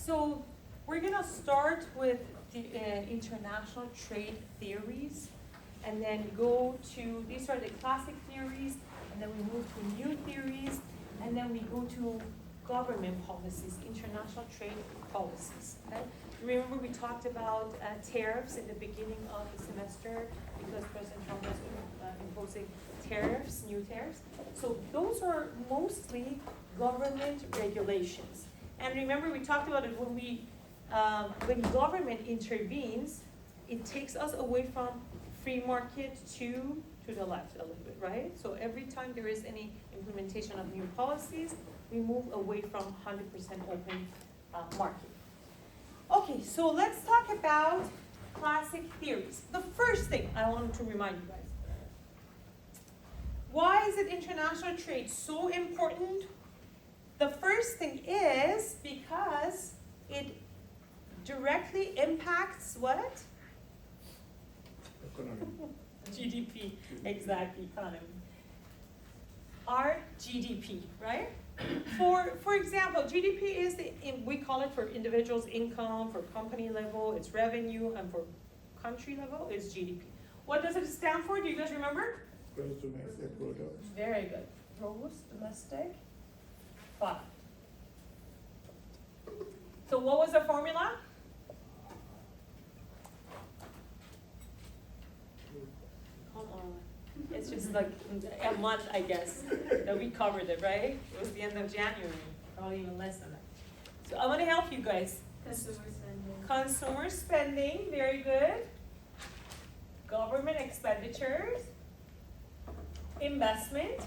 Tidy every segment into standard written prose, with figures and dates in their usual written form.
So we're gonna start with the international trade theories, and then go to, these are the classic theories, and then we move to new theories, and then we go to government policies, international trade policies, okay? Remember we talked about tariffs in the beginning of the semester because President Trump was imposing tariffs, new tariffs. So those are mostly government regulations. And remember we talked about it when government intervenes, it takes us away from free market to the left a little bit, right? So every time there is any implementation of new policies, we move away from 100% open market. Okay, so let's talk about classic theories. The first thing I want to remind you guys. Why is it international trade so important? The first thing is because it directly impacts what? Economy. GDP, exactly, economy. Our GDP, right? For example, GDP is we call it for individuals' income, for company level, it's revenue, and for country level, it's GDP. What does it stand for? Do you guys remember? Gross domestic product. Very good. Gross domestic product. So what was the formula? Come on. It's just like a month, I guess, that we covered it, right? It was the end of January, probably even less than that. So I want to help you guys. Consumer spending. Consumer spending, very good. Government expenditures. Investment,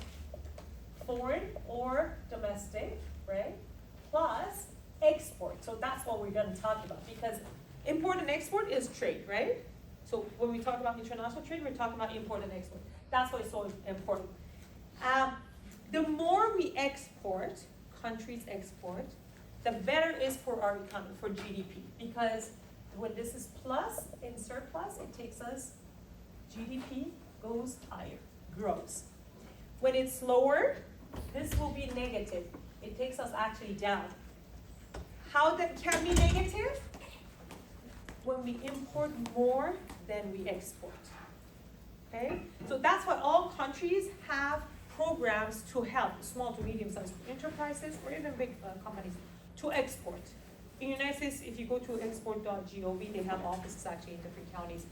foreign or domestic, right? Plus export. So that's what we're going to talk about, because import and export is trade, right? So when we talk about international trade, we're talking about import and export. That's why it's so important. The more we export, countries export, the better it is for our economy, for GDP. Because when this is plus, in surplus, it takes us, GDP goes higher, grows. When it's lower, this will be negative. It takes us actually down. How that can be negative? When we import more than we export. Okay? So that's why all countries have programs to help small to medium-sized enterprises or even big companies to export. In the United States, if you go to export.gov, they have offices actually in different counties.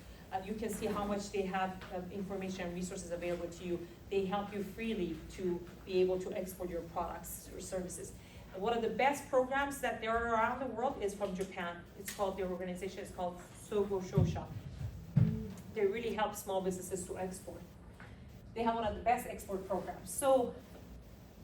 You can see how much they have information and resources available to you. They help you freely to be able to export your products or services. And one of the best programs that there are around the world is from Japan. It's called, their organization is called Sogo Shosha. They really help small businesses to export. They have one of the best export programs. So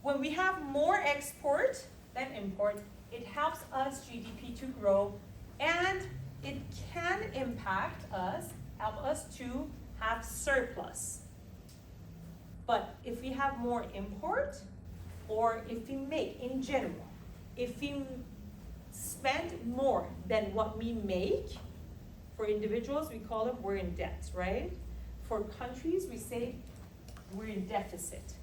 when we have more export than import, it helps us GDP to grow, and it can impact us, help us to have surplus. But if we have more import, or if we make, in general, if we spend more than what we make, for individuals, we call them, we're in debt, right? For countries, we say we're in deficit.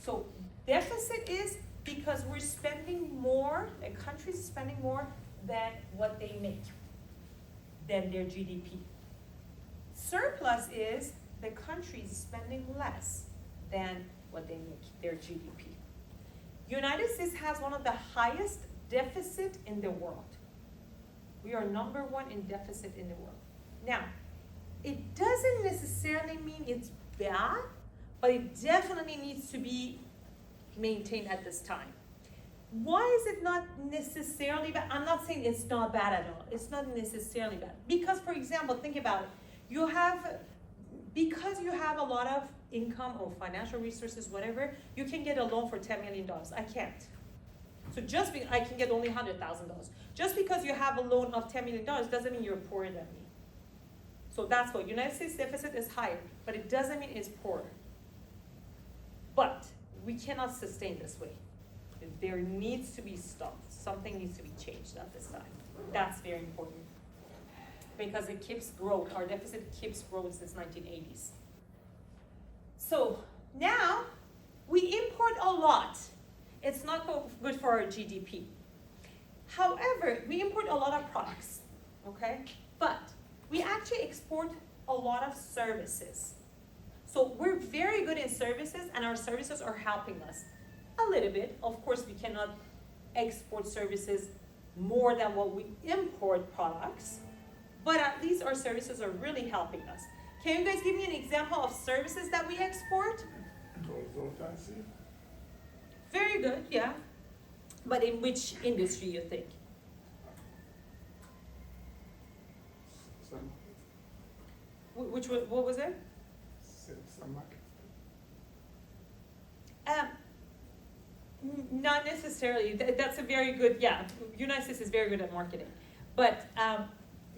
So deficit is because we're spending more, a country is spending more than what they make, than their GDP. Surplus is the country is spending less than what they make, their GDP. United States has one of the highest deficit in the world. We are number one in deficit in the world. Now, it doesn't necessarily mean it's bad, but it definitely needs to be maintained at this time. Why is it not necessarily bad? I'm not saying it's not bad at all. It's not necessarily bad. Because, for example, think about it. Because you have a lot of income or financial resources, whatever, you can get a loan for $10 million. I can't. So I can get only $100,000. Just because you have a loan of $10 million doesn't mean you're poorer than me. So that's why United States deficit is higher, but it doesn't mean it's poorer. But we cannot sustain this way. There needs to be stopped. Something needs to be changed at this time. That's very important. Because it keeps growing. Our deficit keeps growing since 1980s. So now we import a lot. It's not good for our GDP. However, we import a lot of products, okay? But we actually export a lot of services. So we're very good in services, and our services are helping us a little bit. Of course, we cannot export services more than what we import products, but at least our services are really helping us. Can you guys give me an example of services that we export? Consultancy, Very good, yeah. But in which industry you think? some, What was it? some market. Not necessarily. That's a very good, yeah. United States is very good at marketing. But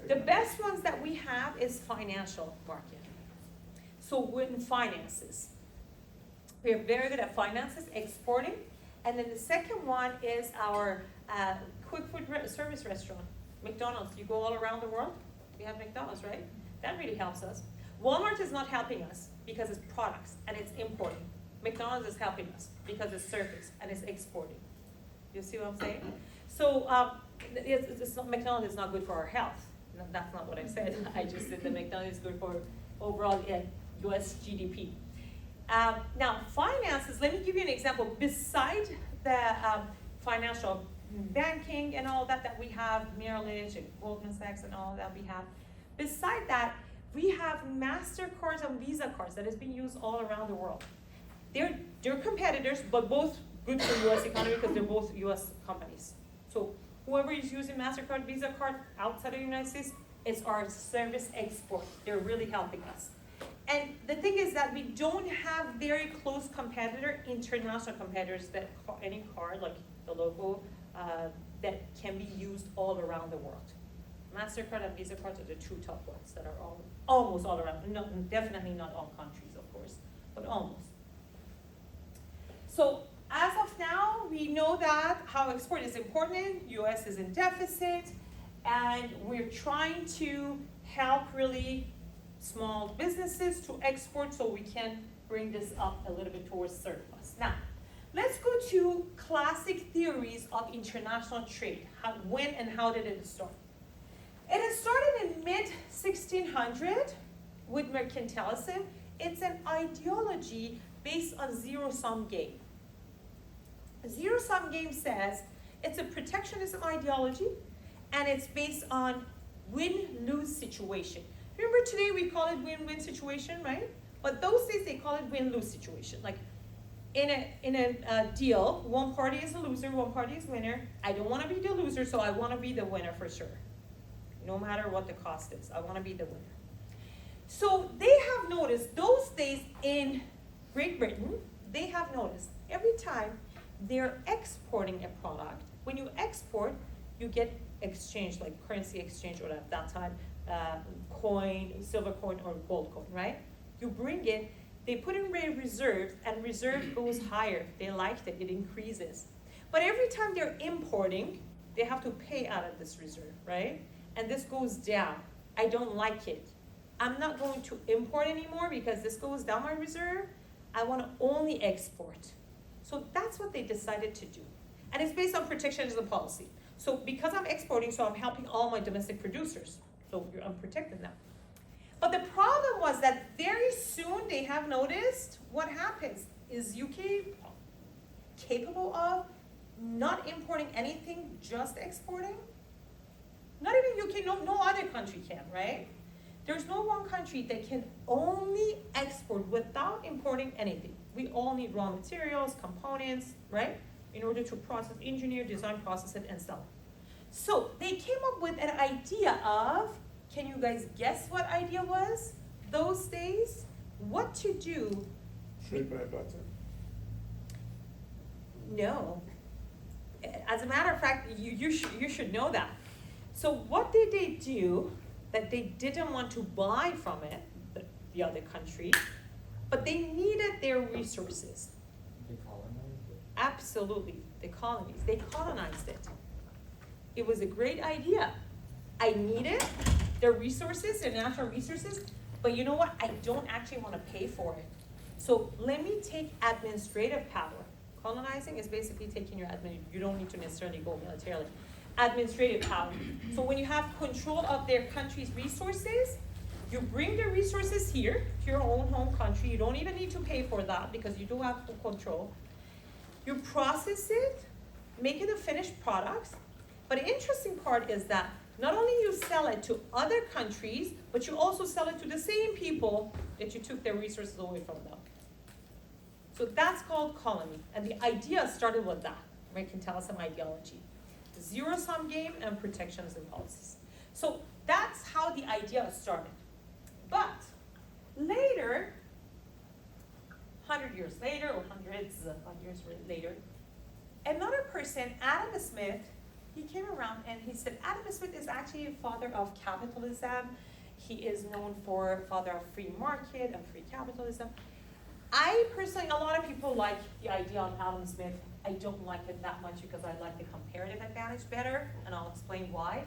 the best ones that we have is financial marketing. So we're in finances. We're very good at finances, exporting. And then the second one is our quick food service restaurant, McDonald's. You go all around the world, we have McDonald's, right? That really helps us. Walmart is not helping us because it's products and it's importing. McDonald's is helping us because it's service and it's exporting. You see what I'm saying? So it's not, McDonald's is not good for our health. No, that's not what I said. I just said that McDonald's is good for overall US GDP. Now, finances, let me give you an example. Beside the financial banking and all that we have, Merrill Lynch and Goldman Sachs and all that we have, beside that, we have MasterCards and Visa cards that is being used all around the world. They're competitors, but both good for the US economy because they're both US companies. So whoever is using MasterCard, Visa card outside of the United States, it's our service export. They're really helping us. And the thing is that we don't have very close competitor, international competitors that any card, like the logo, that can be used all around the world. MasterCard and Visa cards are the two top ones that are almost all around. No, definitely not all countries, of course, but almost. So as of now, we know that how export is important, US is in deficit, and we're trying to help really small businesses to export so we can bring this up a little bit towards surplus. Now, let's go to classic theories of international trade. When and how did it start? It has started in mid-1600 with Mercantilism. It's an ideology based on zero-sum game. A zero-sum game says it's a protectionism ideology, and it's based on win-lose situation. Remember today we call it win-win situation, right? But those days they call it win-lose situation. Like in a deal, one party is a loser, one party is winner. I don't want to be the loser, so I want to be the winner for sure. No matter what the cost is, I want to be the winner. So they have noticed those days in Great Britain, they have noticed every time they're exporting a product, when you export, you get exchange, like currency exchange, or at that time, coin, silver coin, or gold coin, right? You bring it, they put in reserves, and reserve goes higher. They liked it, it increases. But every time they're importing, they have to pay out of this reserve, right? And this goes down. I don't like it. I'm not going to import anymore because this goes down my reserve. I want to only export. So that's what they decided to do. And it's based on protectionism policy. So because I'm exporting, so I'm helping all my domestic producers. So I'm protecting them. But the problem was that very soon they have noticed what happens. Is UK capable of not importing anything, just exporting? Not even UK, no other country can, right? There's no one country that can only export without importing anything. We all need raw materials, components, right? In order to process, engineer, design, process it, and sell it. So they came up with an idea of, can you guys guess what idea was those days? What to do? Trade by barter. No. As a matter of fact, you should know that. So what did they do that they didn't want to buy from it, the other country, but they needed their resources? They colonized it? Absolutely, the colonies. They colonized it. It was a great idea. I needed their resources, their natural resources, but you know what? I don't actually want to pay for it. So let me take administrative power. Colonizing is basically taking your admin. You don't need to necessarily go militarily. administrative power. So when you have control of their country's resources, you bring the resources here to your own home country. You don't even need to pay for that because you do have full control. You process it, make it a finished product. But the interesting part is that not only you sell it to other countries, but you also sell it to the same people that you took their resources away from them. So that's called colony. And the idea started with that, mercantilism ideology. The zero-sum game and protectionism policies. So that's how the idea started. But later, 100 years later, or hundreds of years later, another person, Adam Smith, he came around and he said, Adam Smith is actually a father of capitalism. He is known for father of free market and free capitalism. I personally, a lot of people like the idea of Adam Smith. I don't like it that much because I like the comparative advantage better, and I'll explain why.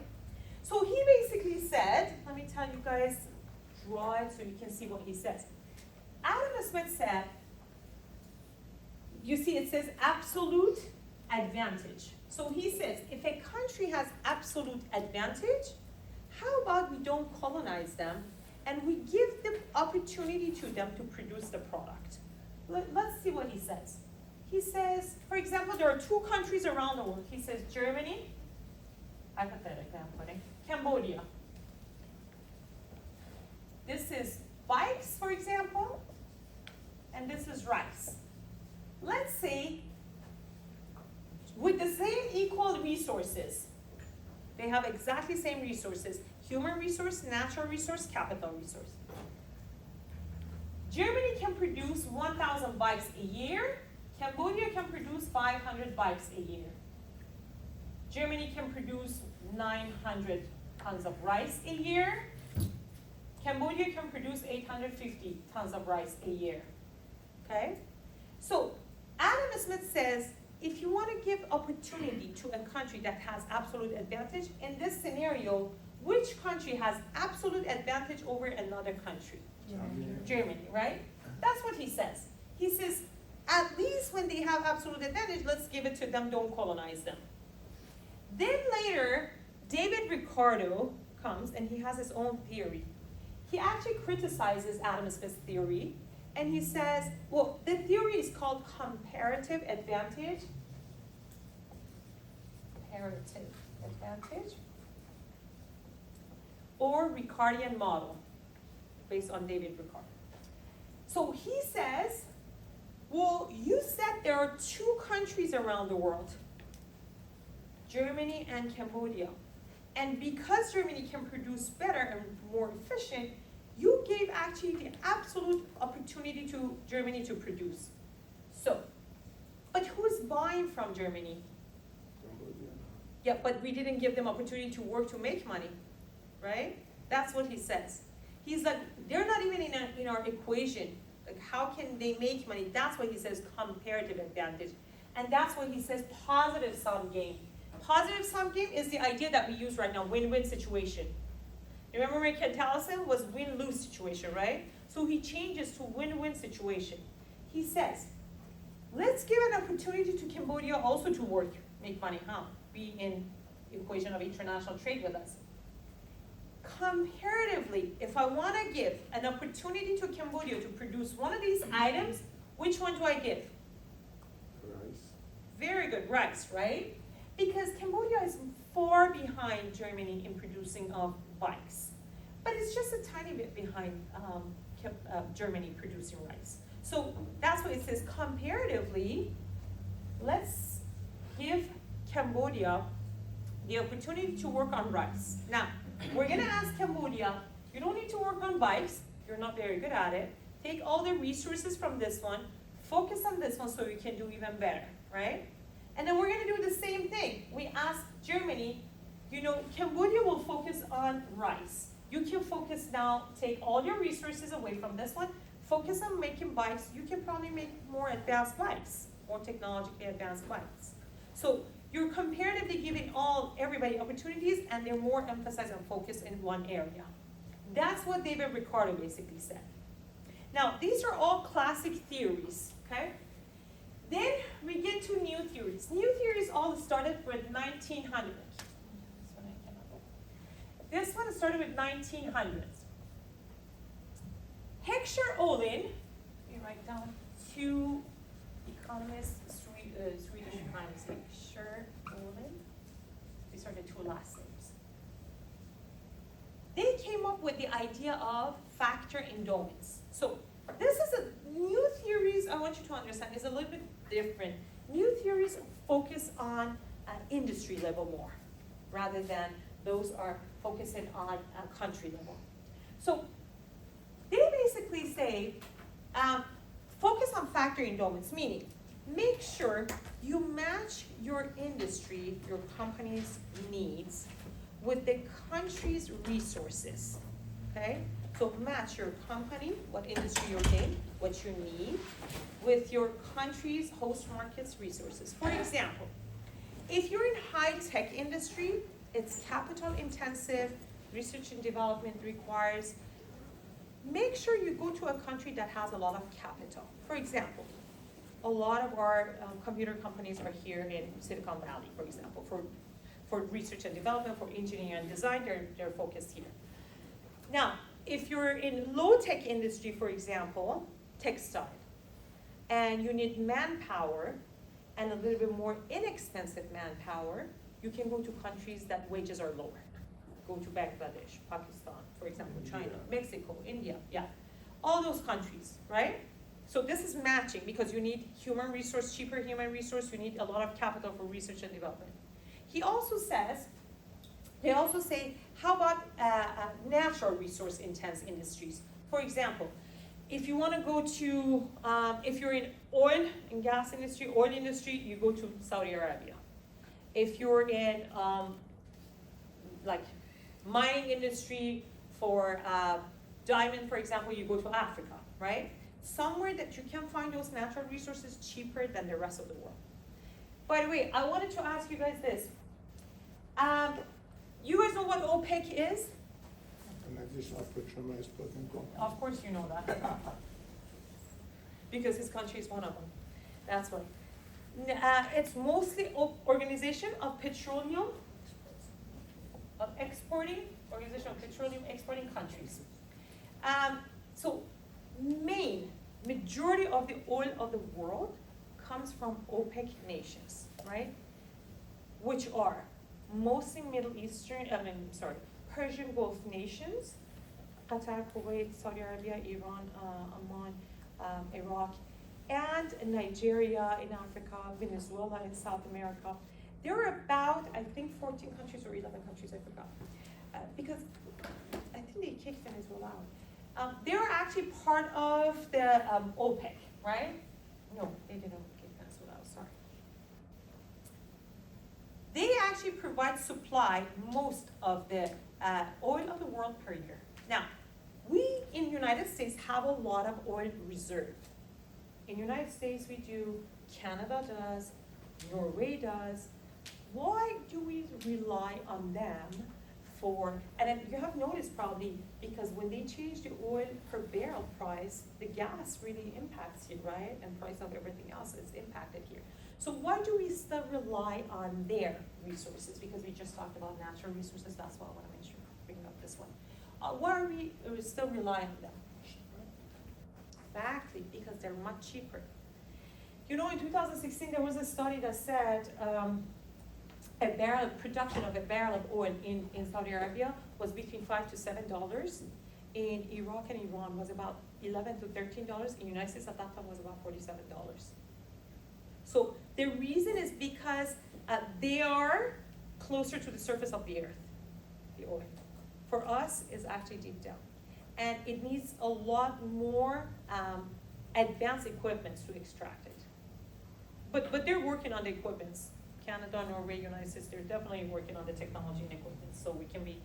So he basically said, let me tell you guys, draw it so you can see what he says. Adam Smith said, you see it says absolute advantage. So he says, if a country has absolute advantage, how about we don't colonize them and we give the opportunity to them to produce the product? Let's see what he says. He says, for example, there are two countries around the world. He says Germany, hypothetically I'm putting, Cambodia. This is bikes, for example, and this is rice. Let's say with the same equal resources, they have exactly same resources, human resource, natural resource, capital resource. Germany can produce 1,000 bikes a year. Cambodia can produce 500 bikes a year. Germany can produce 900 tons of rice a year. Cambodia can produce 850 tons of rice a year. Okay? So Adam Smith says, if you want to give opportunity to a country that has absolute advantage, in this scenario, which country has absolute advantage over another country? Germany, right? That's what he says. He says, at least when they have absolute advantage, let's give it to them, don't colonize them. Then later, David Ricardo comes and he has his own theory. He actually criticizes Adam Smith's theory, and he says, well, the theory is called comparative advantage. Comparative advantage. Or Ricardian model, based on David Ricardo. So he says, well, you said there are two countries around the world, Germany and Cambodia. And because Germany can produce better and more efficient, you gave actually the absolute opportunity to Germany to produce. So, but who's buying from Germany? Cambodia. Yeah, but we didn't give them opportunity to work to make money, right? That's what he says. He's like, they're not even in our equation. Like, how can they make money? That's what he says, comparative advantage. And that's what he says, positive sum game. Positive sum game is the idea that we use right now, win-win situation. Remember mercantilism was win-lose situation, right? So he changes to win-win situation. He says, let's give an opportunity to Cambodia also to work, make money, be in the equation of international trade with us. Comparatively, if I want to give an opportunity to Cambodia to produce one of these items, which one do I give? Rice. Very good, rice, right? Because Cambodia is far behind Germany in producing bikes. But it's just a tiny bit behind Germany producing rice. So that's what it says, comparatively, let's give Cambodia the opportunity to work on rice. Now, we're gonna ask Cambodia, you don't need to work on bikes, you're not very good at it. Take all the resources from this one, focus on this one so you can do even better, right? And then we're gonna do the same thing. We ask Germany, Cambodia will focus on rice. You can focus now, take all your resources away from this one, focus on making bikes. You can probably make more advanced bikes, more technologically advanced bikes. So you're comparatively giving everybody opportunities, and they're more emphasized and focused in one area. That's what David Ricardo basically said. Now, these are all classic theories, okay? Then we get to new theories. New theories all started with 1900. This one started with 1900s. Heckscher Olin, you write down two economists, Swedish economists, Heckscher Olin. These are the two last names. They came up with the idea of factor endowments. So this is a new theories I want you to understand is a little bit different. New theories focus on industry level more, rather than those are focusing on country level. So they basically say, focus on factor endowments, meaning make sure you match your industry, your company's needs with the country's resources, okay? So match your company, what industry you're in, what you need, with your country's host market's resources. For example, if you're in high-tech industry, it's capital intensive, research and development requires, make sure you go to a country that has a lot of capital. For example, a lot of our computer companies are here in Silicon Valley, for example, for research and development, for engineering and design, they're focused here. Now, if you're in low-tech industry, for example, textile, and you need manpower and a little bit more inexpensive manpower, you can go to countries that wages are lower. Go to Bangladesh, Pakistan, for example, China, Mexico, India, yeah. All those countries, right? So this is matching because you need human resource, cheaper human resource, you need a lot of capital for research and development. He also says, they also say, how about natural resource intense industries? For example, if you want to go to, if you're in oil and gas industry, oil industry, you go to Saudi Arabia. If you're in like mining industry for diamond, for example, you go to Africa, right? Somewhere that you can find those natural resources cheaper than the rest of the world. By the way, I wanted to ask you guys this. You guys know what OPEC is? Of course you know that. Because his country is one of them. That's why. It's mostly organization of petroleum, organization of petroleum exporting countries. So majority of the oil of the world comes from OPEC nations, right? Which are mostly Persian Gulf nations, Qatar, Kuwait, Saudi Arabia, Iran, Oman, Iraq, and Nigeria in Africa, Venezuela in South America. There are about, I think, 14 countries or 11 countries, I forgot. Because I think they kicked Venezuela out. They're actually part of the OPEC, right? No, they didn't kick Venezuela out, sorry. They actually provide supply most of the oil of the world per year. Now, we in the United States have a lot of oil reserve. In the United States we do, Canada does, Norway does. Why do we rely on them for, and you have noticed probably, because when they change the oil per barrel price, the gas really impacts you, right? And price of everything else is impacted here. So why do we still rely on their resources? Because we just talked about natural resources, that's why I want to make sure bring up this one. Why are we still relying on them? Exactly, because they're much cheaper. You know, in 2016, there was a study that said production of a barrel of oil in Saudi Arabia was between $5 to $7. In Iraq and Iran was about $11 to $13. In the United States at that time was about $47. So the reason is because they are closer to the surface of the earth, the oil. For us, it's actually deep down. And it needs a lot more advanced equipment to extract it. But they're working on the equipments. Canada, Norway, United States, they're definitely working on the technology and equipment so we can be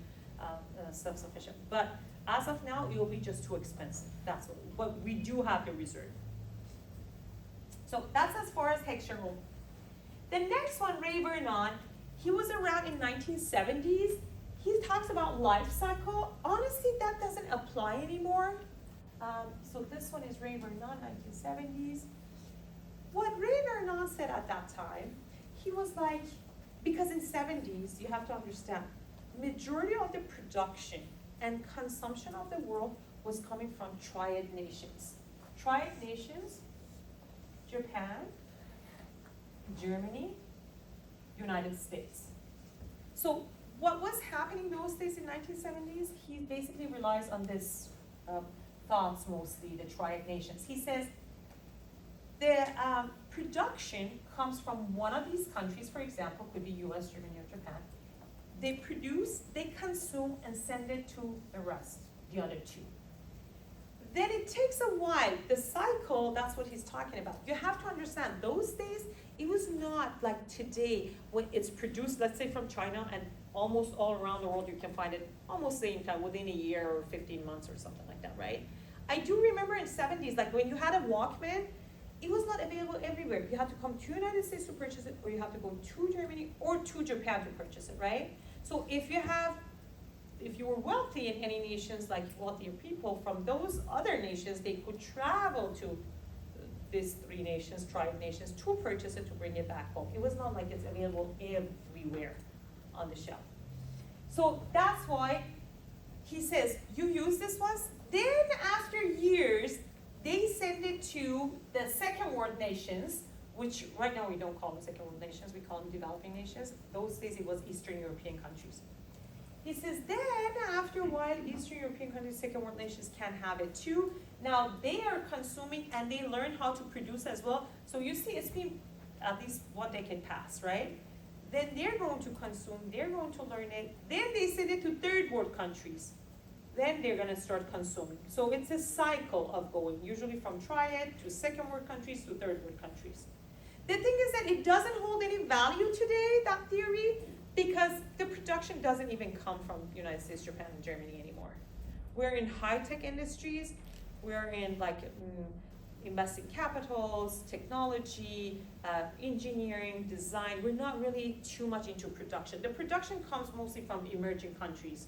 self-sufficient. But as of now, it will be just too expensive. That's what, but we do have the reserve. So that's as far as Heckscher. The next one, Ray Vernon, he was around in 1970s. He talks about life cycle. Honestly, that doesn't apply anymore. So this one is Ray Vernon, 1970s. What Ray Vernon said at that time, he was like, because in 70s, you have to understand, majority of the production and consumption of the world was coming from triad nations. Triad nations, Japan, Germany, United States. So what was happening those days in 1970s, he basically relies on this thoughts mostly, the triad nations. He says the production comes from one of these countries, for example, could be US, Germany, or Japan. They produce, they consume, and send it to the rest, the other two. Then it takes a while. The cycle, that's what he's talking about. You have to understand, those days, it was not like today when it's produced, let's say from China, and almost all around the world you can find it almost same time, within a year or 15 months or something like that, right? I do remember in 70s, like when you had a Walkman, it was not available everywhere. You had to come to the United States to purchase it, or you have to go to Germany or to Japan to purchase it, right? So if you were wealthy in any nations, like wealthier people from those other nations, they could travel to these three nations, triad nations, to purchase it, to bring it back home. It was not like it's available everywhere on the shelf. So that's why he says, you use this once, then after years, they send it to the second world nations, which right now we don't call them second world nations, we call them developing nations. Those days it was Eastern European countries. He says, then after a while, Eastern European countries, second world nations can have it too. Now they are consuming and they learn how to produce as well. So you see, it's been at least 1 decade past, right? Then they're going to consume, they're going to learn it. Then they send it to third world countries. Then they're gonna start consuming. So it's a cycle of going, usually from triad to second world countries to third world countries. The thing is that it doesn't hold any value today, that theory, because the production doesn't even come from the United States, Japan, and Germany anymore. We're in high-tech industries, we're in like investing capitals, technology, engineering, design. We're not really too much into production. The production comes mostly from emerging countries.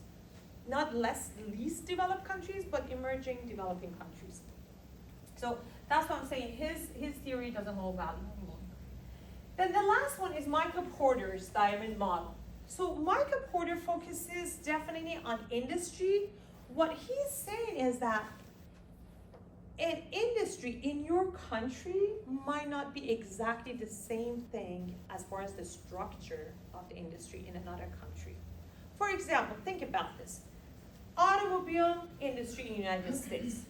Not least developed countries, but emerging developing countries. So that's what I'm saying, his theory doesn't hold value anymore. Then the last one is Michael Porter's diamond model. So Michael Porter focuses definitely on industry. What he's saying is that an industry in your country might not be exactly the same thing as far as the structure of the industry in another country. For example, think about this. Automobile industry in the United States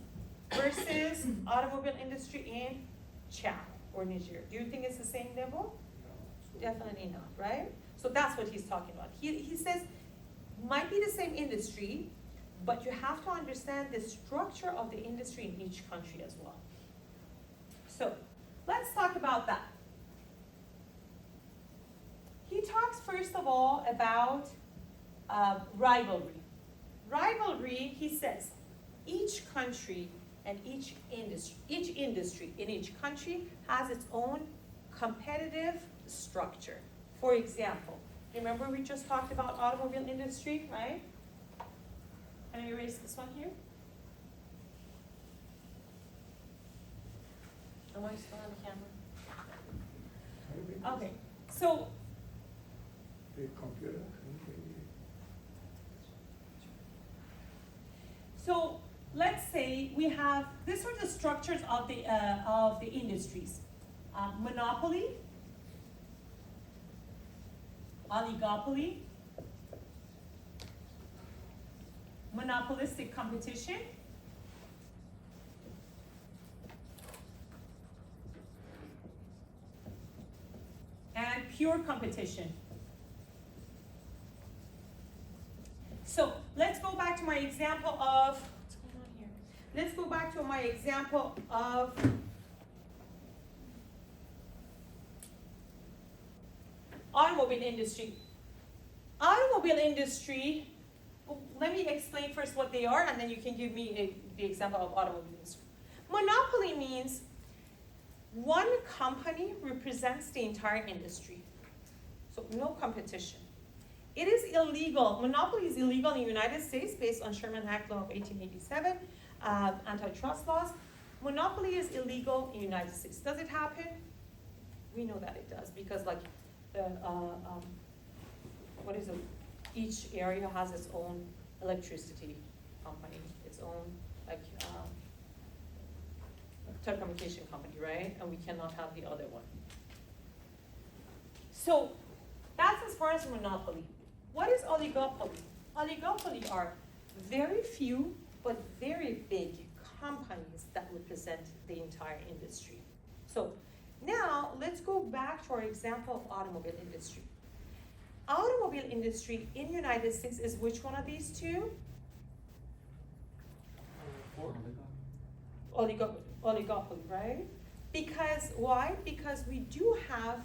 versus automobile industry in Chad or Nigeria. Do you think it's the same level? No. Definitely not, right? So that's what he's talking about. He says, might be the same industry, but you have to understand the structure of the industry in each country as well. So let's talk about that. He talks first of all about rivalry. Rivalry, he says, each country and each industry in each country has its own competitive structure. For example, remember we just talked about automobile industry, right? Can I erase this one here? Am I still on the camera? Okay, so The computer. So let's say we have, these are the structures of the industries. Monopoly, oligopoly, monopolistic competition, and pure competition. So let's go back to my example of, what's going on here? Let's go back to my example of automobile industry. Automobile industry, well, let me explain first what they are, and then you can give me the example of automobile industry. Monopoly means one company represents the entire industry. So no competition. It is illegal. Monopoly is illegal in the United States based on Sherman Act Law of 1887, antitrust laws. Monopoly is illegal in the United States. Does it happen? We know that it does because like the, each area has its own electricity company, its own, like, telecommunication company, right? And we cannot have the other one. So, that's as far as monopoly. What is oligopoly? Oligopoly are very few, but very big companies that represent the entire industry. So, now, let's go back to our example of automobile industry. Automobile industry in United States is which one of these two? Oligopoly, right? Because, why? Because we do have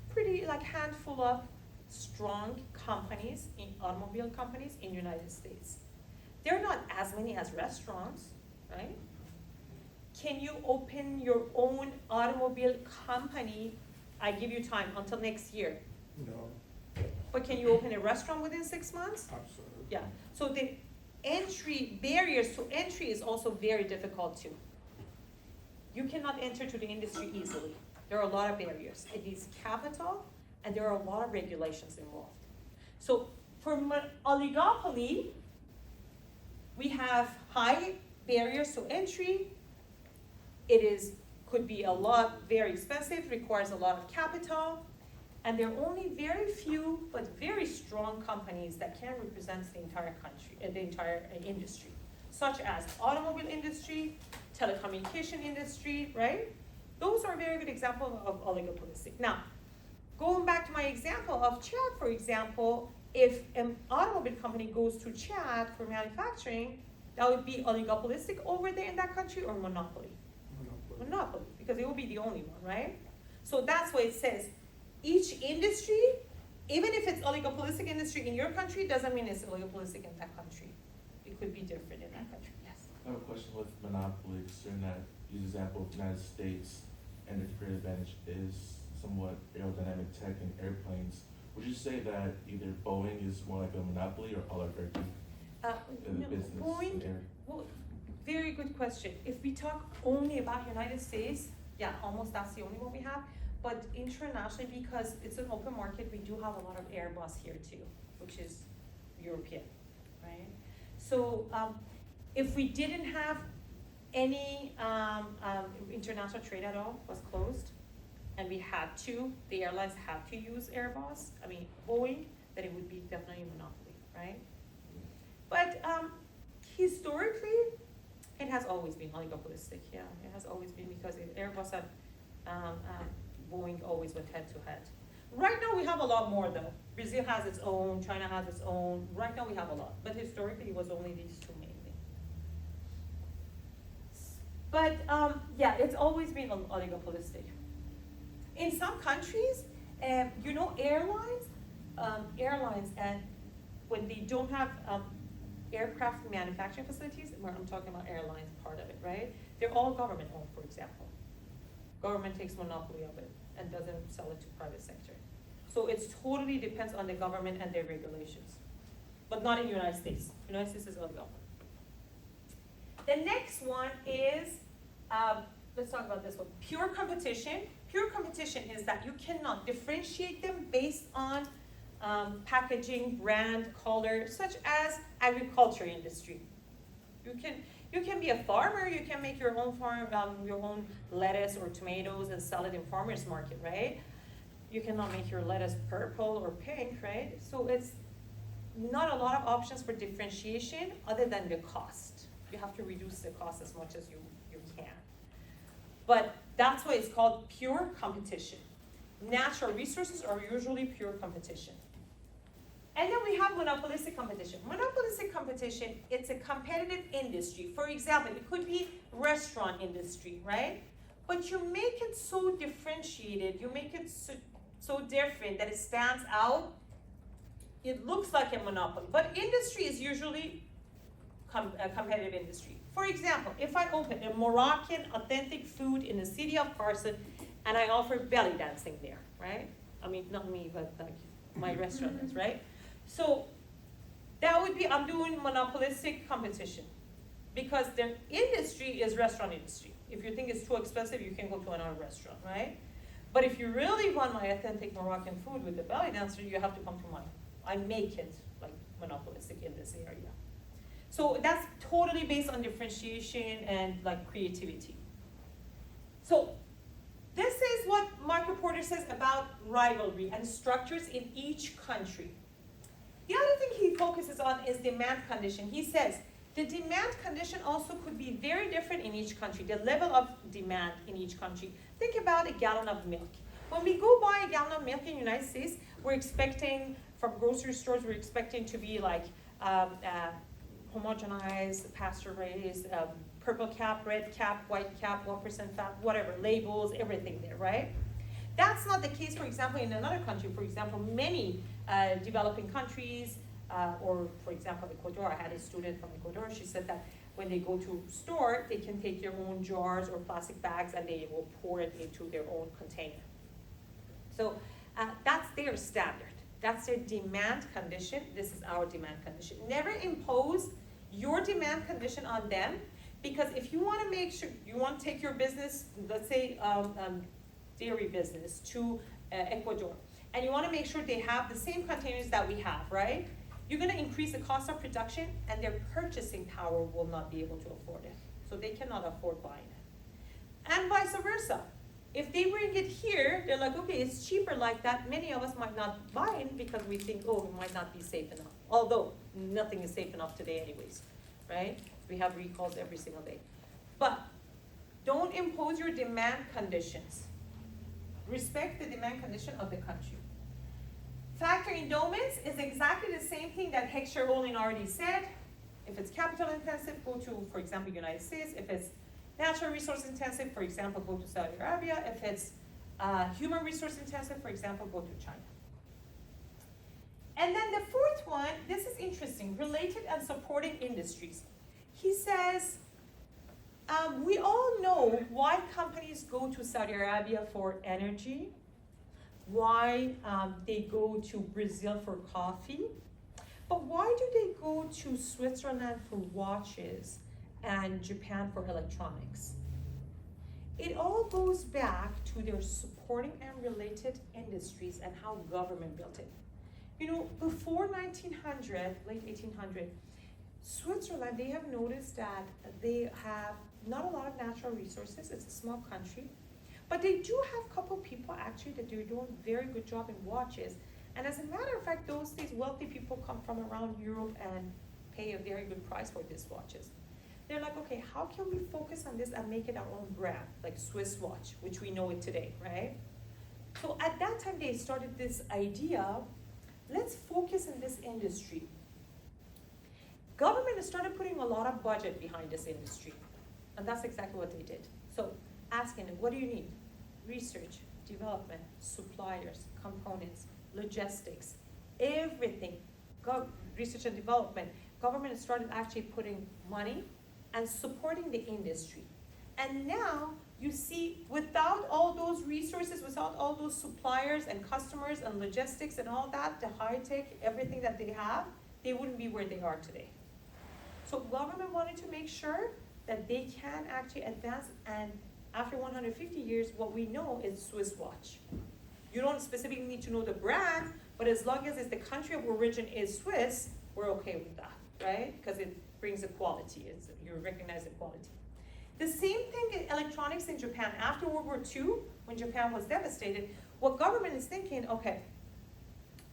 pretty, like, handful of strong companies, automobile companies in United States. They're not as many as restaurants, right? Can you open your own automobile company? I give you time until next year. No, But can you open a restaurant within 6 months? absolutely. Yeah. So the barriers to entry is also very difficult too. You cannot enter to the industry easily. There are a lot of barriers. It needs capital, and there are a lot of regulations involved. So for oligopoly, we have high barriers to entry. It could be a lot, very expensive, requires a lot of capital, and there are only very few but very strong companies that can represent the entire country, the entire industry, such as automobile industry, telecommunication industry, right? Those are very good examples of oligopolistic. Now, going back to my example of Chad, for example, if an automobile company goes to Chad for manufacturing, that would be oligopolistic over there in that country, or monopoly? Monopoly, because it will be the only one, right? So that's why it says each industry, even if it's oligopolistic industry in your country, doesn't mean it's oligopolistic in that country. It could be different in that country, yes. I have a question with monopoly, considering that use example of the United States and its great advantage is somewhat aerodynamic tech in airplanes. Would you say that either Boeing is more like a monopoly or oligarchy in the business? Boeing, well, very good question. If we talk only about United States, yeah, almost that's the only one we have. But internationally, because it's an open market, we do have a lot of Airbus here too, which is European, right? So if we didn't have any international trade at all, was closed, and we had to, the airlines had to use Boeing, then it would be definitely a monopoly, right? But historically, it has always been oligopolistic, yeah. It has always been, because Airbus and Boeing always went head to head. Right now we have a lot more though. Brazil has its own, China has its own. Right now we have a lot, but historically it was only these two mainly. But yeah, it's always been oligopolistic. In some countries, airlines, and when they don't have aircraft manufacturing facilities, where I'm talking about airlines part of it, right? They're all government owned, for example. Government takes monopoly of it and doesn't sell it to private sector. So it totally depends on the government and their regulations, but not in the United States. United States is oligopoly. The next one is, let's talk about this one, pure competition. Pure competition is that you cannot differentiate them based on packaging, brand, color, such as agriculture industry. You can be a farmer, you can make your own farm, your own lettuce or tomatoes and sell it in farmer's market, right? You cannot make your lettuce purple or pink, right? So it's not a lot of options for differentiation other than the cost. You have to reduce the cost as much as you can. But that's why it's called pure competition. Natural resources are usually pure competition. And then we have monopolistic competition. Monopolistic competition, it's a competitive industry. For example, it could be restaurant industry, right? But you make it so differentiated, you make it so different that it stands out. It looks like a monopoly, but industry is usually a competitive industry. For example, if I open a Moroccan authentic food in the city of Carson and I offer belly dancing there, right? I mean, not me, but like my restaurant is, right? So that would be, I'm doing monopolistic competition because the industry is restaurant industry. If you think it's too expensive, you can go to another restaurant, right? But if you really want my authentic Moroccan food with the belly dancer, you have to come to mine. I make it like monopolistic in this area. So that's totally based on differentiation and like creativity. So this is what Mark Porter says about rivalry and structures in each country. The other thing he focuses on is demand condition. He says the demand condition also could be very different in each country, the level of demand in each country. Think about a gallon of milk. When we go buy a gallon of milk in the United States, we're expecting, from grocery stores, we're expecting to be like homogenized, pasture raised, purple cap, red cap, white cap, 1% fat, whatever, labels, everything there, right? That's not the case, for example, in another country. For example, many developing countries, or for example, Ecuador. I had a student from Ecuador. She said that when they go to a store, they can take their own jars or plastic bags and they will pour it into their own container. So that's their standard. That's their demand condition. This is our demand condition. Never impose your demand condition on them, because if you want to make sure, you want to take your business, let's say dairy business to Ecuador, and you want to make sure they have the same containers that we have, right? You're going to increase the cost of production and their purchasing power will not be able to afford it. So they cannot afford buying it. And vice versa. If they bring it here, they're like, okay, it's cheaper like that. Many of us might not buy it because we think, oh, it might not be safe enough. Although nothing is safe enough today anyways, right? We have recalls every single day. But don't impose your demand conditions. Respect the demand condition of the country. Factor endowments is exactly the same thing that Heck Sherwin already said. If it's capital intensive, go to, for example, United States. If it's natural resource intensive, for example, go to Saudi Arabia. If it's human resource intensive, for example, go to China. And then the fourth one, this is interesting, related and supporting industries. He says, we all know why companies go to Saudi Arabia for energy, why they go to Brazil for coffee, but why do they go to Switzerland for watches and Japan for electronics? It all goes back to their supporting and related industries and how government built it. You know, before 1900, late 1800, Switzerland, they have noticed that they have not a lot of natural resources. It's a small country, but they do have a couple people actually that they're doing a very good job in watches. And as a matter of fact, those days, wealthy people come from around Europe and pay a very good price for these watches. They're like, okay, how can we focus on this and make it our own brand, like Swiss watch, which we know it today, right? So at that time, they started this idea, let's focus in this industry. Government started putting a lot of budget behind this industry, and that's exactly what they did. So asking them, what do you need? Research, development, suppliers, components, logistics, everything. Research and development. Government started actually putting money and supporting the industry. And now you see, without all those resources, without all those suppliers and customers and logistics and all that, the high tech, everything that they have, they wouldn't be where they are today. So government wanted to make sure that they can actually advance, and after 150 years, what we know is Swiss watch. You don't specifically need to know the brand, but as long as it's the country of origin is Swiss, we're okay with that, right? Because it brings equality, you recognize equality. The same thing in electronics in Japan. After World War II, when Japan was devastated, what government is thinking, okay,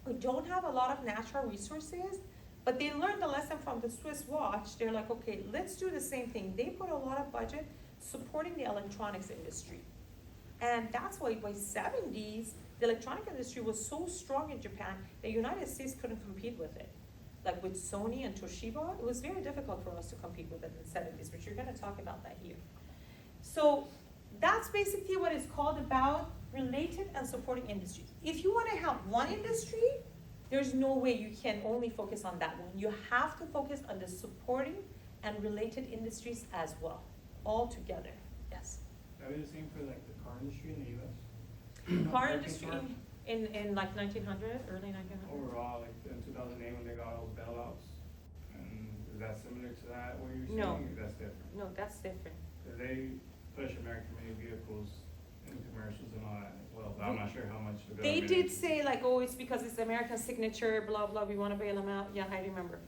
we don't have a lot of natural resources, but they learned the lesson from the Swiss watch. They're like, okay, let's do the same thing. They put a lot of budget supporting the electronics industry. And that's why by 70s, the electronic industry was so strong in Japan, the United States couldn't compete with it. Like with Sony and Toshiba, it was very difficult for us to compete with it in the 70s, which you're gonna talk about that here. So that's basically what it's called about related and supporting industries. If you wanna help one industry, there's no way you can only focus on that one. You have to focus on the supporting and related industries as well, all together, yes. That was the same for like the car industry in the US? Car industry in like 1900, early 1900? Overall, like in 2008 when they got all those bailouts, and is that similar to that, what you're saying? No. Or that's different? No, that's different. Because they push American-made vehicles in the commercials and all that as well, but I'm not sure how much the They government. did say like, oh, it's because it's American signature, blah, blah, we wanna bail them out, yeah, I remember.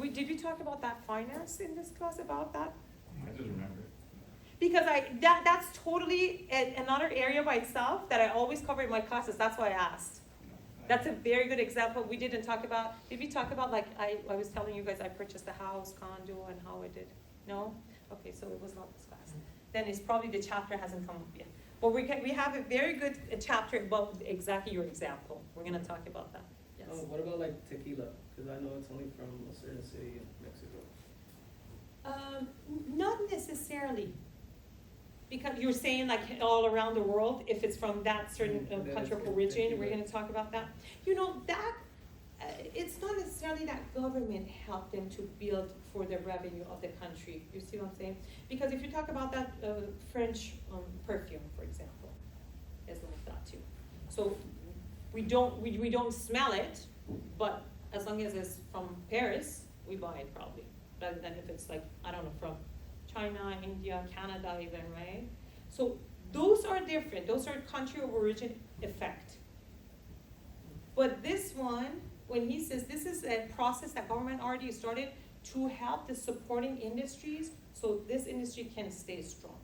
Did we talk about that finance in this class about that? I just remember it. Because that's totally another area by itself that I always cover in my classes, that's why I asked. That's a very good example. We didn't talk about, did we talk about, like, I was telling you guys I purchased a house, condo, and how I did? No? Okay, so it was not this class. Then it's probably the chapter hasn't come up yet. But we have a very good chapter about exactly your example. We're gonna talk about that, yes. What about like tequila? Because I know it's only from a certain city in Mexico. Not necessarily. Because you're saying like all around the world, if it's from that certain Then country it's of origin, tequila. we're gonna talk about that. You know, that, it's not necessarily that government helped them to build for the revenue of the country. You see what I'm saying? Because if you talk about that French perfume, for example, it's like that too. So we don't smell it, but as long as it's from Paris, we buy it probably. Rather than if it's like, I don't know, from China, India, Canada even, right? So those are different. Those are country of origin effect. But this one, when he says this is a process that government already started to help the supporting industries so this industry can stay strong.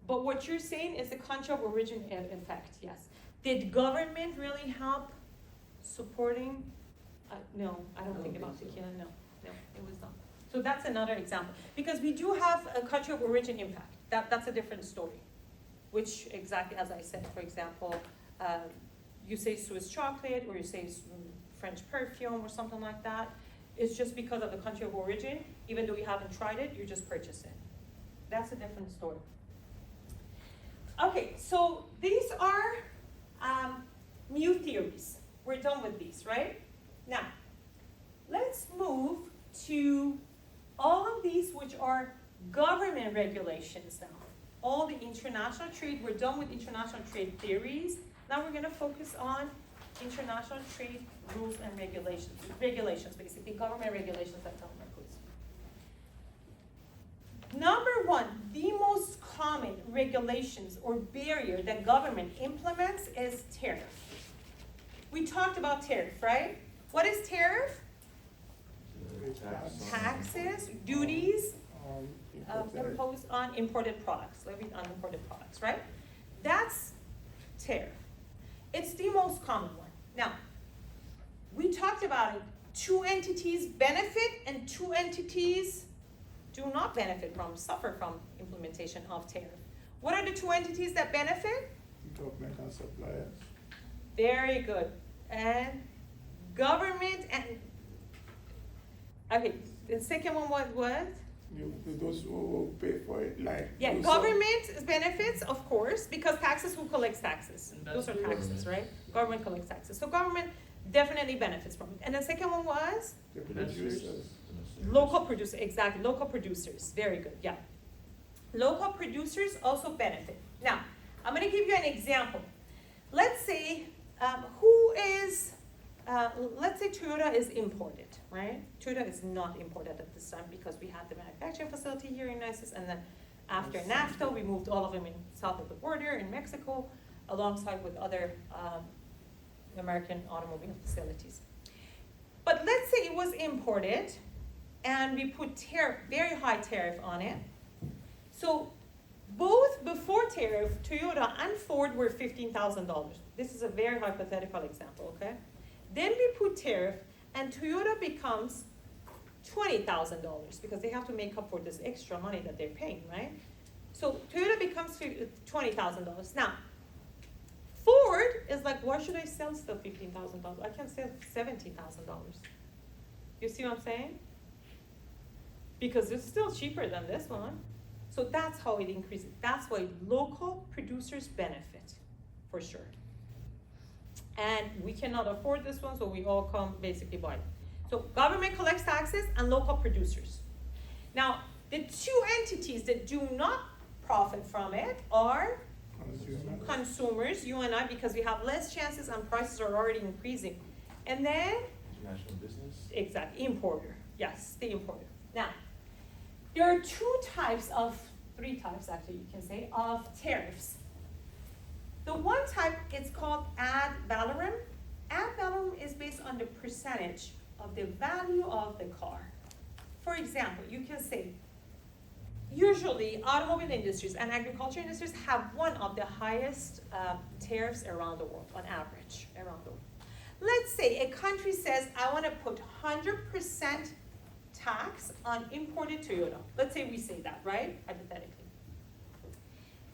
But what you're saying is the country of origin effect, yes. Did government really help supporting? No, I don't think about tequila, no, it was not. So that's another example. Because we do have a country of origin impact. That's a different story. Which exactly, as I said, for example, you say Swiss chocolate or you say French perfume or something like that. It's just because of the country of origin. Even though you haven't tried it, you just purchase it. That's a different story. Okay, so these are new theories. We're done with these, right? Now, let's move to all of these which are government regulations now. All the international trade, we're done with international trade theories. Now we're gonna focus on international trade rules and regulations. Regulations, basically, government regulations that government puts. Number one, the most common regulations or barrier that government implements is tariff. We talked about tariff, right? What is tariff? Taxes, duties, imposed on imported products, levied on imported products, right? That's tariff. It's the most common one. Now, we talked about it. Two entities benefit and two entities do not benefit from, suffer from implementation of tariff. What are the two entities that benefit? Government and suppliers. Very good. And government and, okay, the second one was what? Those who pay for it, like. Yeah, those government benefits, of course, because taxes, who collects taxes? And Those are that's taxes, government. right? Government collects taxes. So government definitely benefits from it. And the second one was? The producers. Local producer, exactly, local producers, very good, yeah. Local producers also benefit. Now, I'm gonna give you an example. Let's say, let's say Toyota is imported, right? Toyota is not imported at this time because we had the manufacturing facility here in United States, and then after NAFTA, we moved all of them in south of the border in Mexico, alongside with other American automobile facilities. But let's say it was imported, and we put tariff, very high tariff on it. So both before tariff, Toyota and Ford were $15,000. This is a very hypothetical example, okay? Then we put tariff, and Toyota becomes $20,000 because they have to make up for this extra money that they're paying, right? So Toyota becomes $20,000. Now, Ford is like, why should I sell still $15,000? I can sell $17,000. You see what I'm saying? Because it's still cheaper than this one. So that's how it increases. That's why local producers benefit, for sure. And we cannot afford this one, so we all come basically buy it. So government collects taxes and local producers. Now, the two entities that do not profit from it are consumers, you and I, because we have less chances and prices are already increasing. And then, International business? exactly, importer. Yes, the importer. Now, there are two types of three types actually, you can say, of tariffs. The one type is called ad valorem. Ad valorem is based on the percentage of the value of the car. For example, you can say, usually automobile industries and agriculture industries have one of the highest tariffs around the world, on average, around the world. Let's say a country says, I want to put 100% tax on imported Toyota. Let's say we say that, right? Hypothetically.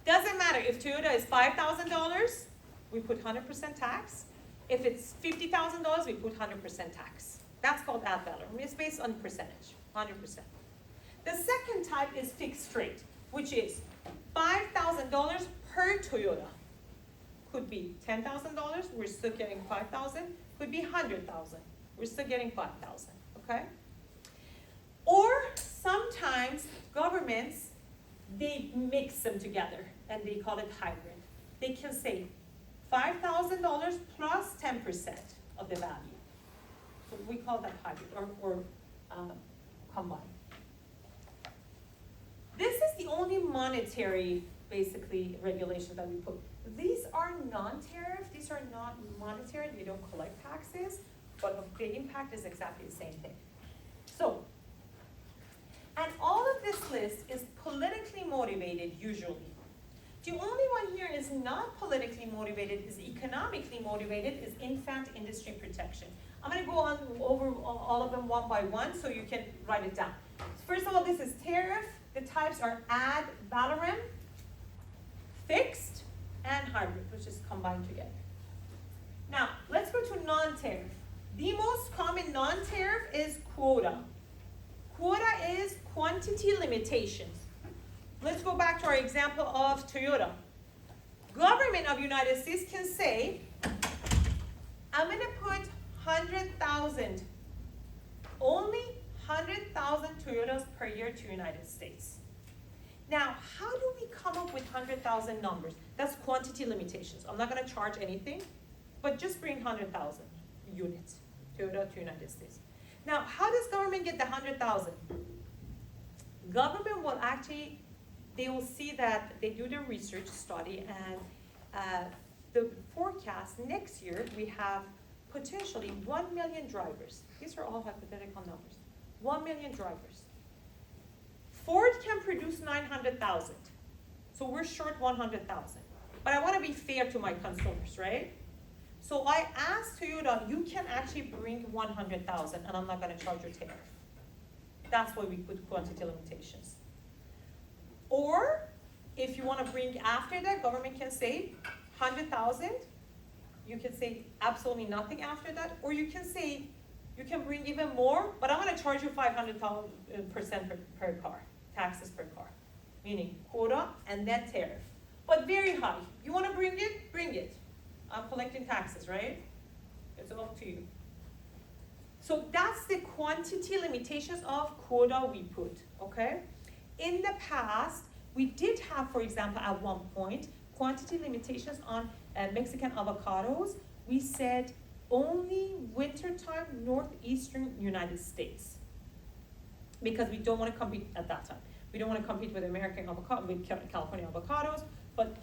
Doesn't matter if Toyota is $5,000, we put 100% tax. If it's $50,000, we put 100% tax. That's called ad valorem. It's based on percentage, 100%. The second type is fixed rate, which is $5,000 per Toyota. Could be $10,000, we're still getting $5,000. Could be $100,000, we're still getting $5,000, okay? Or sometimes governments, they mix them together and they call it hybrid. They can say $5,000 plus 10% of the value. So we call that hybrid or combined. This is the only monetary, basically, regulation that we put. These are non-tariff, these are not monetary, they don't collect taxes, but the impact is exactly the same thing. So, and all of this list is politically motivated usually. The only one here is not politically motivated, is economically motivated, is infant industry protection. I'm gonna go on over all of them one by one so you can write it down. First of all, this is tariff. The types are ad valorem, fixed, and hybrid, which is combined together. Now, let's go to non-tariff. The most common non-tariff is quota. Quota is quantity limitations. Let's go back to our example of Toyota. Government of United States can say, I'm gonna put 100,000, only 100,000 Toyotas per year to United States. Now, how do we come up with 100,000 numbers? That's quantity limitations. I'm not gonna charge anything, but just bring 100,000 units, Toyota to United States. Now, how does government get the 100,000? Government will actually, they will see that they do their research study and the forecast next year, we have potentially 1 million drivers. These are all hypothetical numbers. 1 million drivers. Ford can produce 900,000. So we're short 100,000. But I want to be fair to my consumers, right? So I asked Toyota, you can actually bring 100,000 and I'm not going to charge you tariff. That's why we put quantity limitations. Or if you want to bring after that, government can say 100,000. You can say absolutely nothing after that. Or you can say, you can bring even more, but I'm going to charge you 500% per car, taxes per car. Meaning quota and then tariff. But very high. You want to bring it? Bring it. I'm collecting taxes, right? It's up to you. So that's the quantity limitations of quota we put, okay? In the past, we did have, for example, at one point, quantity limitations on Mexican avocados. We said only wintertime northeastern United States. Because we don't want to compete at that time. We don't want to compete with American avocado, with California avocados, but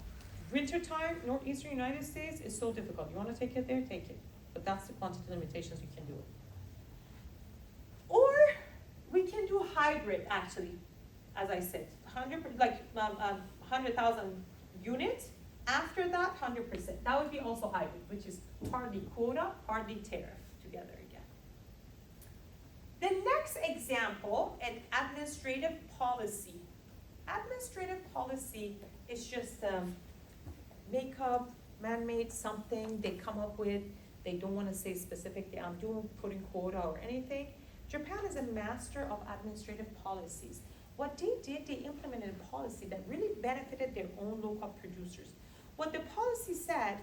wintertime northeastern United States is so difficult. You want to take it there, take it. But that's the quantity limitations you can do it. Or we can do hybrid actually, as I said, 100,000 units. After that, 100%. That would be also hybrid, which is partly quota, partly tariff together again. The next example, an administrative policy. Administrative policy is just make up, man-made something they come up with. They don't want to say specifically, I'm putting quota or anything. Japan is a master of administrative policies. What they did, they implemented a policy that really benefited their own local producers. What the policy said,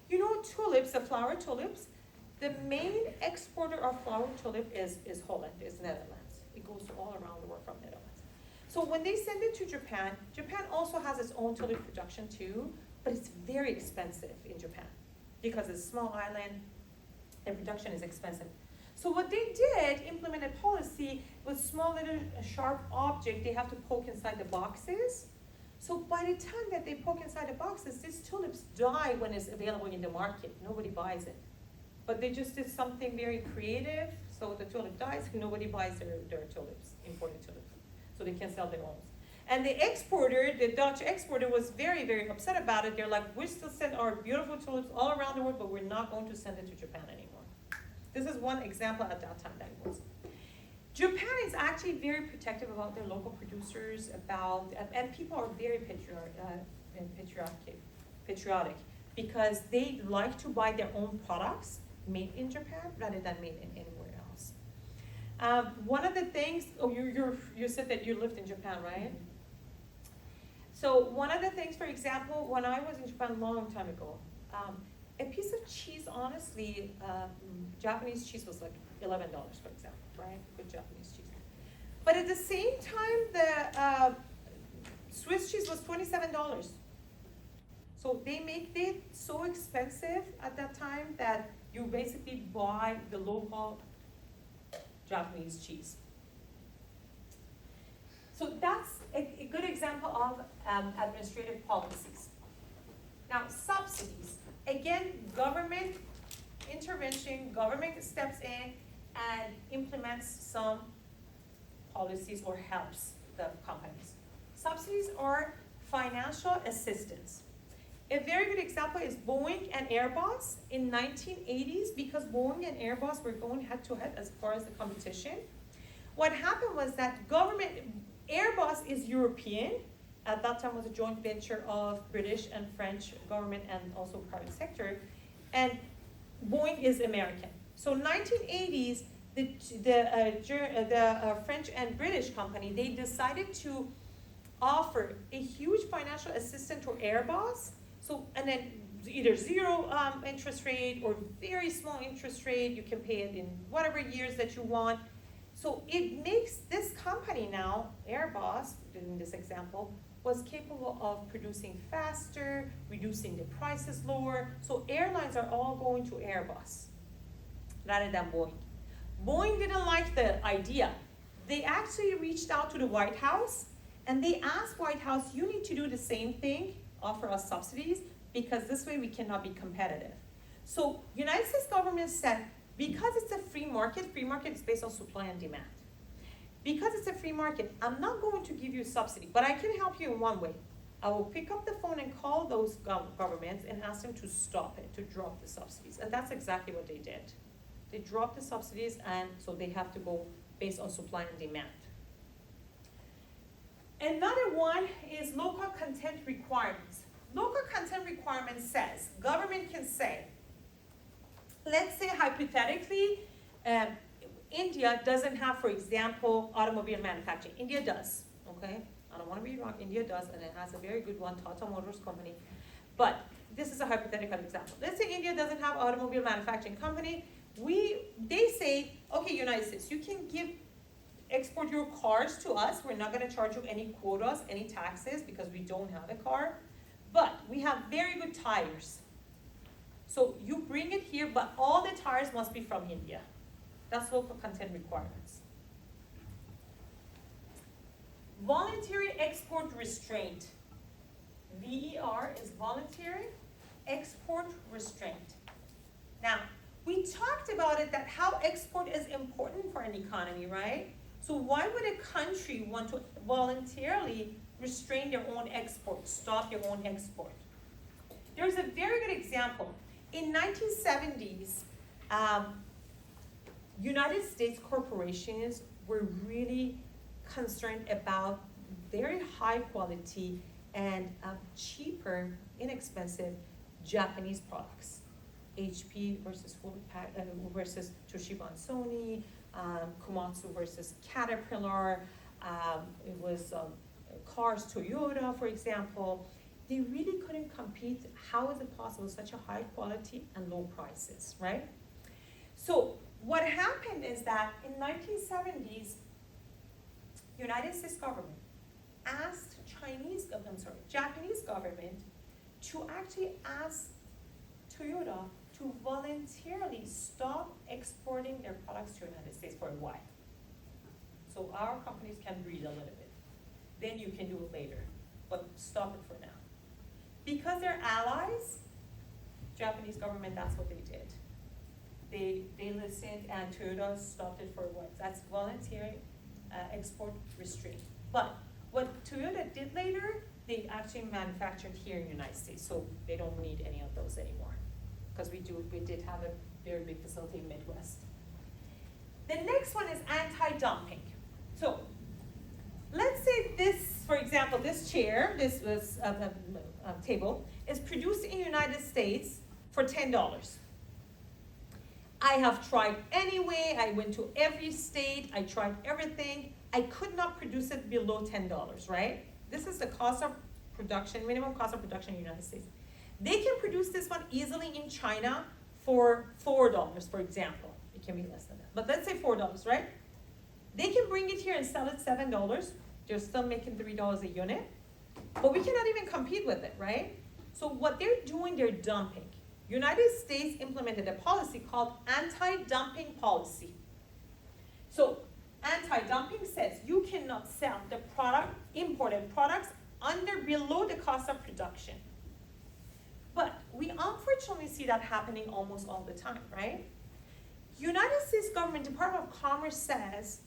you know, tulips, the flower tulips, the main exporter of flower tulip is Holland, is Netherlands. It goes all around the world from Netherlands. So when they send it to Japan, Japan also has its own tulip production too, but it's very expensive in Japan because it's a small island and production is expensive. So what they did, implement a policy with small little sharp object they have to poke inside the boxes. So by the time that they poke inside the boxes, these tulips die when it's available in the market. Nobody buys it. But they just did something very creative, so the tulip dies, and nobody buys their tulips, imported tulips. So they can sell their own. And the exporter, the Dutch exporter, was very, very upset about it. They're like, we still send our beautiful tulips all around the world, but we're not going to send it to Japan anymore. This is one example at that time that it was. Japan is actually very protective about their local producers, and people are very patriotic because they like to buy their own products made in Japan rather than made in anywhere else. One of the things, you said that you lived in Japan, right? So one of the things, for example, when I was in Japan a long time ago, a piece of cheese, honestly, Japanese cheese was like $11, for example, right? Good Japanese cheese. But at the same time, the Swiss cheese was $27. So they make it so expensive at that time that you basically buy the local Japanese cheese. So that's a good example of administrative policies. Now, subsidies. Again, government intervention, government steps in and implements some policies or helps the companies. Subsidies are financial assistance. A very good example is Boeing and Airbus in 1980s, because Boeing and Airbus were going head to head as far as the competition. What happened was that Airbus is European. At that time was a joint venture of British and French government and also private sector. And Boeing is American. So 1980s, the French and British company, they decided to offer a huge financial assistance to Airbus. So, and then either zero interest rate or very small interest rate. You can pay it in whatever years that you want. So it makes this company now, Airbus, in this example, was capable of producing faster, reducing the prices lower. So airlines are all going to Airbus rather than Boeing. Boeing didn't like the idea. They actually reached out to the White House and they asked White House, you need to do the same thing, offer us subsidies, because this way we cannot be competitive. So United States government said, because it's a free market is based on supply and demand. Because it's a free market, I'm not going to give you a subsidy, but I can help you in one way. I will pick up the phone and call those governments and ask them to stop it, to drop the subsidies. And that's exactly what they did. They dropped the subsidies, and so they have to go based on supply and demand. Another one is local content requirements. Local content requirements says, government can say, let's say hypothetically, India doesn't have, for example, automobile manufacturing. India does, okay? I don't want to be wrong, India does, and it has a very good one, Tata Motors company. But this is a hypothetical example. Let's say India doesn't have automobile manufacturing company. They say, okay, United States, you can export your cars to us. We're not going to charge you any quotas, any taxes, because we don't have a car. But we have very good tires. So you bring it here, but all the tires must be from India. That's local content requirements. Voluntary export restraint. VER is voluntary export restraint. Now, we talked about it, that how export is important for an economy, right? So why would a country want to voluntarily restrain their own export, stop your own export? There's a very good example. In 1970s, United States corporations were really concerned about very high quality and cheaper, inexpensive Japanese products. HP versus versus Toshiba and Sony, Komatsu versus Caterpillar, it was cars, Toyota, for example. They really couldn't compete. How is it possible, such a high quality and low prices, right? So what happened is that in 1970s, United States government asked Japanese government to actually ask Toyota to voluntarily stop exporting their products to the United States for a while. So our companies can breathe a little bit. Then you can do it later. but stop it for now. Because they're allies, Japanese government, that's what they did. They listened and Toyota stopped it for what? That's voluntary export restraint. But what Toyota did later, they actually manufactured here in the United States, so they don't need any of those anymore. Because we did have a very big facility in Midwest. The next one is anti-dumping. So let's say this, for example, this chair, this was table, is produced in the United States for $10. I have tried anyway, I went to every state, I tried everything. I could not produce it below $10, right? This is the cost of production, minimum cost of production in the United States. They can produce this one easily in China for $4, for example. It can be less than that, but let's say $4, right? They can bring it here and sell it $7. They're still making $3 a unit, but we cannot even compete with it, right? So what they're doing, they're dumping. United States implemented a policy called anti-dumping policy. So anti-dumping says you cannot sell the product, imported products, below the cost of production. But we unfortunately see that happening almost all the time, right? United States government, Department of Commerce says,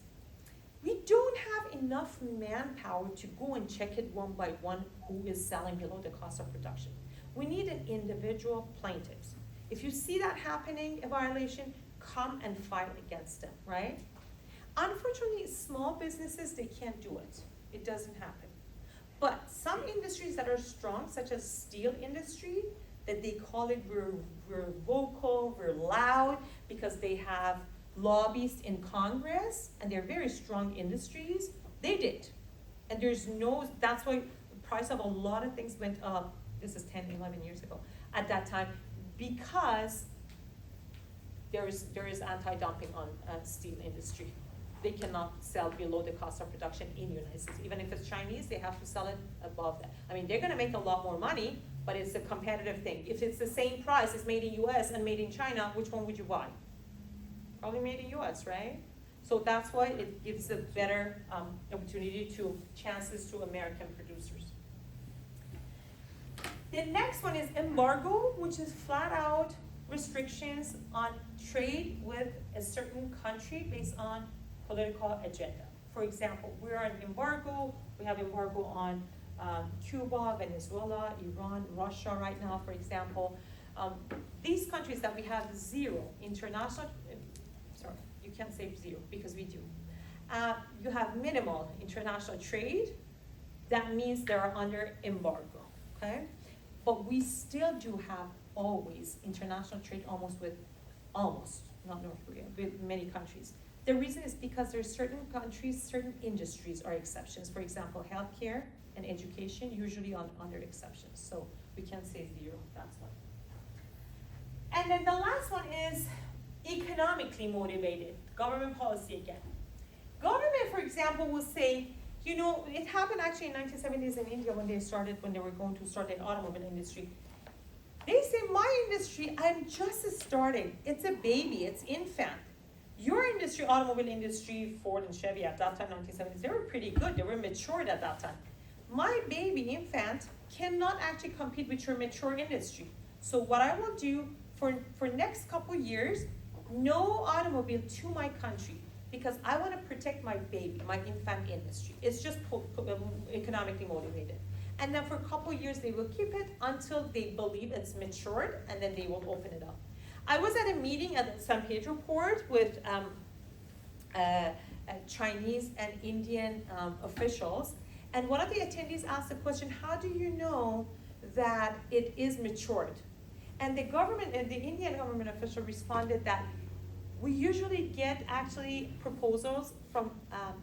we don't have enough manpower to go and check it one by one who is selling below the cost of production. We need an individual plaintiffs. If you see that happening, a violation, come and file against them, right? Unfortunately, small businesses, they can't do it. It doesn't happen. But some industries that are strong, such as steel industry, that they call it, we're vocal, we're loud, because they have lobbyists in Congress, and they're very strong industries, they did. And that's why the price of a lot of things went up, this is 10, 11 years ago, at that time, because there is anti-dumping on steel industry. They cannot sell below the cost of production in the United States. Even if it's Chinese, they have to sell it above that. I mean, they're gonna make a lot more money, but it's a competitive thing. If it's the same price, it's made in US and made in China, which one would you buy? Probably made in US, right? So that's why it gives a better chances to American producers. The next one is embargo, which is flat out restrictions on trade with a certain country based on political agenda. For example, we are on embargo, we have embargo on Cuba, Venezuela, Iran, Russia right now, for example. These countries that we have zero international, sorry, you can't say zero because we do. You have minimal international trade, that means they're under embargo, okay? But we still do have always international trade not North Korea, with many countries. The reason is because there's certain countries, certain industries are exceptions. For example, healthcare and education usually under exceptions. So we can't say zero, that's one. And then the last one is economically motivated, government policy again. Government, for example, will say, you know, it happened actually in 1970s in India when they were going to start the automobile industry. They say, my industry, I'm just starting. It's a baby, it's infant. Your industry, automobile industry, Ford and Chevy at that time, 1970s, they were pretty good. They were matured at that time. My baby infant cannot actually compete with your mature industry. So what I will do for next couple years, no automobile to my country, because I want to protect my baby, my infant industry. It's just economically motivated. And then for a couple years, they will keep it until they believe it's matured, and then they will open it up. I was at a meeting at the San Pedro port with Chinese and Indian officials, and one of the attendees asked the question, how do you know that it is matured? And the government, and the Indian government official responded that we usually get actually proposals from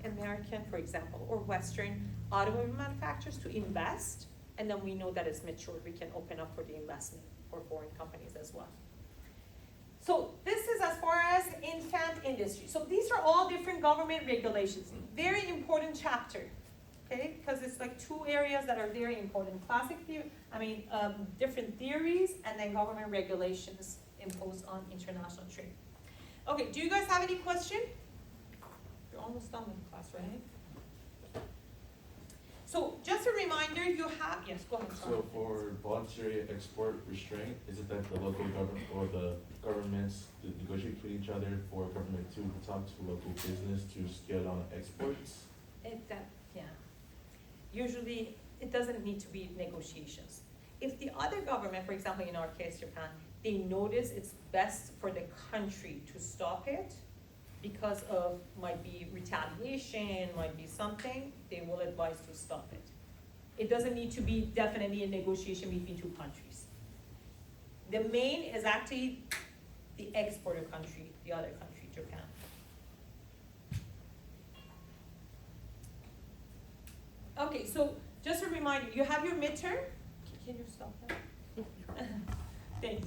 American, for example, or Western automobile manufacturers to invest, and then we know that it's matured. We can open up for the investment for foreign companies as well. So this is as far as infant industry. So these are all different government regulations. Very important chapter, okay? Because it's like two areas that are very important. Different theories and then government regulations imposed on international trade. Okay, do you guys have any question? You're almost done with the class, right? So just a reminder, you have, yes, go ahead, sorry. So for voluntary export restraint, is it that the local government or the governments negotiate between each other for government to talk to local business to scale down exports? Yeah. Usually, it doesn't need to be negotiations. If the other government, for example, in our case, Japan, they notice it's best for the country to stop it because of, might be retaliation, might be something, they will advise to stop it. It doesn't need to be definitely a negotiation between two countries. The main is actually the exporter country, the other country, Japan. Okay, so just a reminder, you have your midterm. Can you stop that? Thank you.